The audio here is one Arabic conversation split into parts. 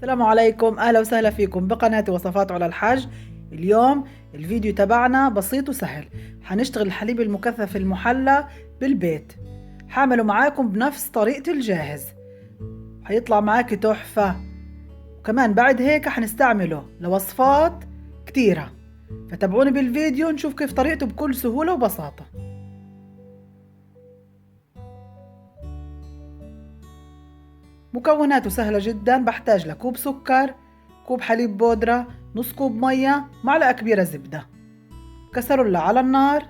السلام عليكم، أهلا وسهلا فيكم بقناة وصفات على الحاج. اليوم الفيديو تبعنا بسيط وسهل. حنشتغل الحليب المكثف المحلى بالبيت، حعمله معاكم بنفس طريقة الجاهز، حيطلع معاكي تحفة. وكمان بعد هيك حنستعمله لوصفات كتيرة، فتابعوني بالفيديو نشوف كيف طريقته بكل سهولة وبساطة. مكوناته سهلة جدا، بحتاج لكوب سكر، كوب حليب بودرة، نص كوب مية، معلقة كبيرة زبدة، كسرولة على النار.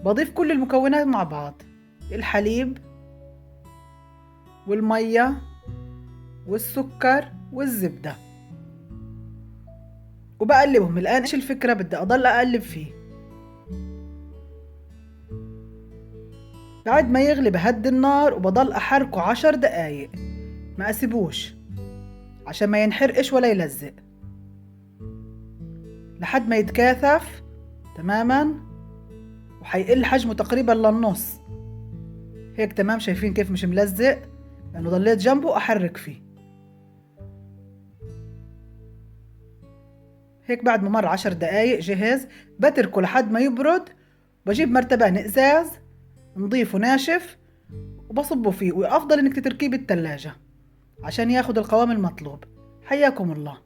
بضيف كل المكونات مع بعض، الحليب والمية والسكر والزبدة، وبقلبهم. الآن إيش الفكرة؟ بدي أضل أقلب فيه. بعد ما يغلي بهدي النار وبضل أحركه 10 دقايق، ما أسيبوش عشان ما ينحرقش ولا يلزق، لحد ما يتكاثف تماما وحيقل حجمه تقريبا للنص. هيك تمام، شايفين كيف مش ملزق؟ لأنه ضليت جنبه أحرك فيه. هيك بعد ما مر 10 دقايق جهز، بتركه لحد ما يبرد. بجيب مرتبان ازاز نضيفه ناشف وبصبه فيه، وافضل انك تتركيه بالثلاجة عشان ياخد القوام المطلوب. حياكم الله.